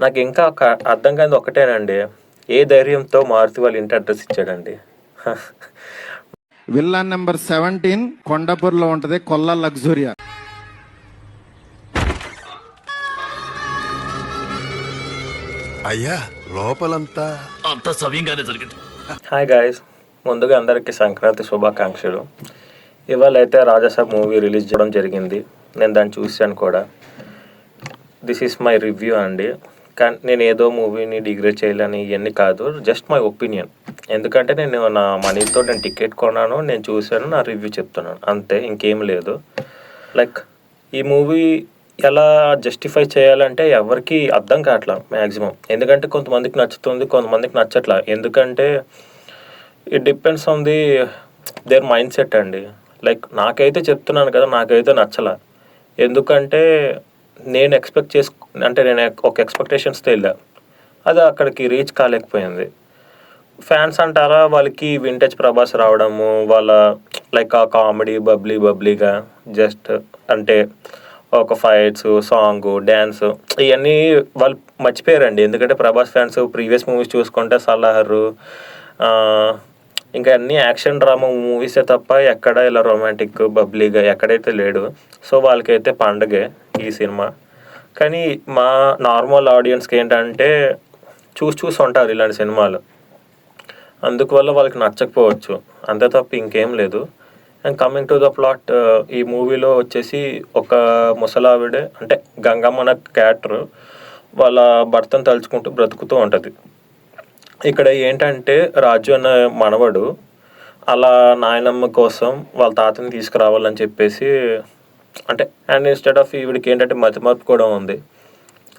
నాకు ఇంకా అర్థం కానిది ఒకటేనండి, ఏ ధైర్యంతో మారుతి వాళ్ళ ఇంటి అడ్రస్ ఇచ్చాడండి? విల్లా నెంబర్ 17 కొండాపూర్లో ఉంటది, కొల్లా లగ్జూరియా. అయ్యా లోపలంతా అంత సవ్యంగానే జరిగింది. హాయ్ గాయస్, ముందుగా అందరికీ సంక్రాంతి శుభాకాంక్షలు. ఇవాళ అయితే రాజాసాబ్ మూవీ రిలీజ్ చేయడం జరిగింది. నేను దాన్ని చూశాను కూడా. దిస్ ఈస్ మై రివ్యూ అండి. కానీ నేను ఏదో మూవీని డిగ్రేడ్ చేయాలని ఇవన్నీ కాదు, జస్ట్ మై ఒపీనియన్. ఎందుకంటే నేను నా మనీతో నేను టికెట్ కొన్నాను, నేను చూశాను, నా రివ్యూ చెప్తున్నాను అంతే, ఇంకేం లేదు. లైక్ ఈ మూవీ ఎలా జస్టిఫై చేయాలంటే ఎవరికి అర్థం కావట్లా మ్యాక్సిమం. ఎందుకంటే కొంతమందికి నచ్చుతుంది, కొంతమందికి నచ్చట్లా. ఎందుకంటే it depends on the their mind set అండి. లైక్ నాకైతే చెప్తున్నాను కదా, నాకైతే నచ్చలా. ఎందుకంటే నేను నేను ఒక ఎక్స్పెక్టేషన్స్తో వెళ్ళా, అది అక్కడికి రీచ్ కాలేకపోయింది. ఫ్యాన్స్ అంటారా, వాళ్ళకి వింటేజ్ ప్రభాస్ రావడము, వాళ్ళ లైక్ ఆ కామెడీ బబ్లీగా జస్ట్ అంటే ఒక ఫైట్స్, సాంగ్, డ్యాన్స్ ఇవన్నీ వాళ్ళు మర్చిపోయారండి. ఎందుకంటే ప్రభాస్ ఫ్యాన్స్ ప్రీవియస్ మూవీస్ చూసుకుంటే సలారు, ఇంకా అన్నీ యాక్షన్ డ్రామా మూవీసే తప్ప ఎక్కడ ఇలా రొమాంటిక్ బబ్లీగా ఎక్కడైతే లేడు. సో వాళ్ళకైతే పండగే ఈ సినిమా. కానీ మా నార్మల్ ఆడియన్స్కి ఏంటంటే చూసి ఉంటారు ఇలాంటి సినిమాలు, అందువల్ల వాళ్ళకి నచ్చకపోవచ్చు, అంతే తప్ప ఇంకేం లేదు. And coming to the plot, ఈ మూవీలో వచ్చేసి ఒక ముసలావిడే అంటే గంగమ్మ అనే క్యారెక్టర్ వాళ్ళ భర్తను తలుచుకుంటూ బ్రతుకుతూ ఉంటుంది. ఇక్కడ ఏంటంటే రాజు అనే మనవడు అలా నాయనమ్మ కోసం వాళ్ళ తాతని తీసుకురావాలని చెప్పేసి అంటే, అండ్ ఇన్స్టెడ్ ఆఫ్ ఈవిడికి ఏంటంటే మతిమరుపు కూడా ఉంది.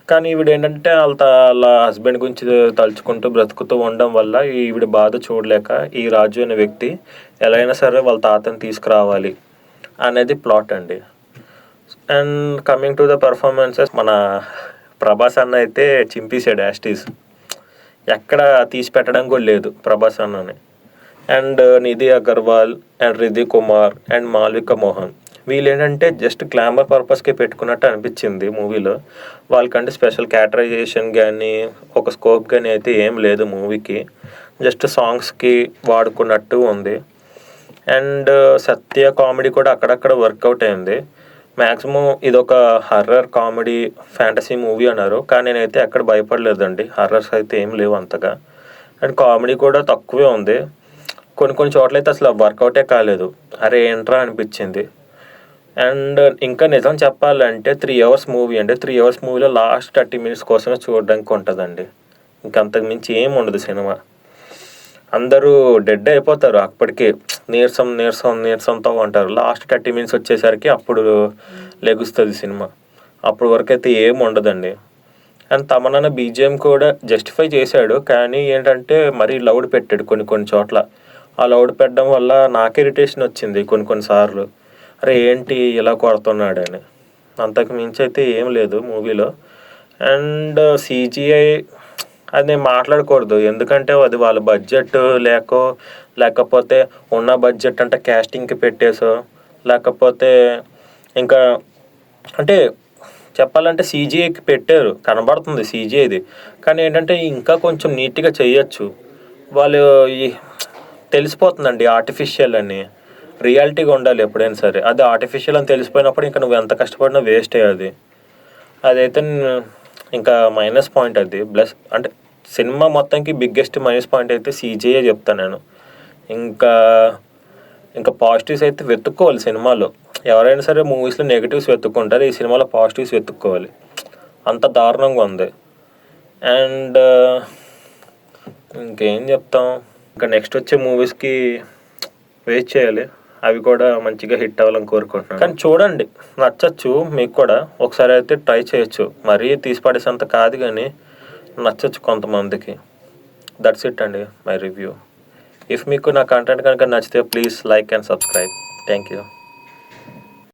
కానీ ఈవిడ ఏంటంటే వాళ్ళ హస్బెండ్ గురించి తలుచుకుంటూ బ్రతుకుతూ ఉండడం వల్ల ఈవిడ బాధ చూడలేక ఈ రాజు అనే వ్యక్తి ఎలా అయినా సరే వాళ్ళ తాతని తీసుకురావాలి అనేది ప్లాట్ అండి. And coming to the performances, మన ప్రభాస్ అన్న అయితే చింపేశాడు యాస్టీస్, ఎక్కడ తీసి పెట్టడం కూడా లేదు ప్రభాస్ అన్నని. And Nidhi Agarwal and Riddhi Kumar and Malvika Mohan వీళ్ళు ఏంటంటే జస్ట్ గ్లామర్ పర్పస్కి పెట్టుకున్నట్టు అనిపించింది మూవీలో. వాళ్ళకంటే స్పెషల్ క్యారెక్టరైజేషన్ కానీ ఒక స్కోప్ కానీ అయితే ఏం లేదు మూవీకి, జస్ట్ సాంగ్స్కి వాడుకున్నట్టు ఉంది. అండ్ సత్య కామెడీ కూడా అక్కడక్కడ వర్కౌట్ అయింది. మ్యాక్సిమం ఇదొక హర్రర్ కామెడీ ఫ్యాంటసీ మూవీ అన్నారు, కానీ నేనైతే ఎక్కడ భయపడలేదండి. హర్రర్స్ అయితే ఏం లేవు అంతగా. అండ్ కామెడీ కూడా తక్కువే ఉంది. కొన్ని చోట్ల అయితే అసలు వర్కౌటే కాలేదు, అరే ఏంట్రా అనిపించింది. అండ్ ఇంకా నిజం చెప్పాలంటే 3 hours మూవీ అండి. 3 hours మూవీలో లాస్ట్ 30 minutes కోసమే చూడడానికి ఉంటుందండి, ఇంకంతకు మించి ఏం ఉండదు సినిమా. అందరూ డెడ్ అయిపోతారు అప్పటికే, నీరసంతో ఉంటారు. లాస్ట్ 30 minutes వచ్చేసరికి అప్పుడు లెగుస్తుంది సినిమా, అప్పటి వరకు అయితే ఏం ఉండదండి. అండ్ తమన్నా బీజిఎం కూడా జస్టిఫై చేశాడు, కానీ ఏంటంటే మరీ లౌడ్ పెట్టాడు కొన్ని చోట్ల. ఆ లౌడ్ పెట్టడం వల్ల నాకు ఇరిటేషన్ వచ్చింది కొన్నిసార్లు, అరే ఏంటి ఇలా కొడుతున్నాడని. అంతకు మించి అయితే ఏం లేదు మూవీలో. అండ్ CGI అది నేను మాట్లాడకూడదు, ఎందుకంటే అది వాళ్ళ బడ్జెట్ లేకపోతే ఉన్న బడ్జెట్ అంటే క్యాస్టింగ్కి పెట్టేసో, లేకపోతే ఇంకా అంటే చెప్పాలంటే CGIకి పెట్టారు, కనబడుతుంది CGIది. కానీ ఏంటంటే ఇంకా కొంచెం నీట్గా చేయొచ్చు. వాళ్ళు తెలిసిపోతుందండి ఆర్టిఫిషియల్ అని, రియాలిటీగా ఉండాలి ఎప్పుడైనా సరే. అది ఆర్టిఫిషియల్ అని తెలిసిపోయినప్పుడు ఇంకా నువ్వు ఎంత కష్టపడినా వేస్ట్ అయ్యేది. అదైతే ఇంకా మైనస్ పాయింట్ అది. ప్లస్ అంటే సినిమా మొత్తానికి బిగ్గెస్ట్ మైనస్ పాయింట్ అయితే CGI చెప్తాను నేను. ఇంకా పాజిటివ్స్ అయితే వెతుక్కోవాలి సినిమాలో. ఎవరైనా సరే మూవీస్లో నెగిటివ్స్ వెతుక్కుంటారు, ఈ సినిమాలో పాజిటివ్స్ వెతుక్కోవాలి, అంత దారుణంగా ఉంది. అండ్ ఇంకేం చెప్తాం, ఇంకా నెక్స్ట్ వచ్చే మూవీస్కి వెయిట్ చేయాలి, అవి కూడా మంచిగా హిట్ అవ్వాలని కోరుకుంటున్నాను. కానీ చూడండి, నచ్చచ్చు మీకు కూడా, ఒకసారి అయితే ట్రై చేయొచ్చు. మరీ తీసిపడేసంత కాదు కానీ నచ్చచ్చు కొంతమందికి. దట్స్ ఇట్ అండి మై రివ్యూ. ఇఫ్ మీకు నా కంటెంట్ కనుక నచ్చితే please like and subscribe. Thank you.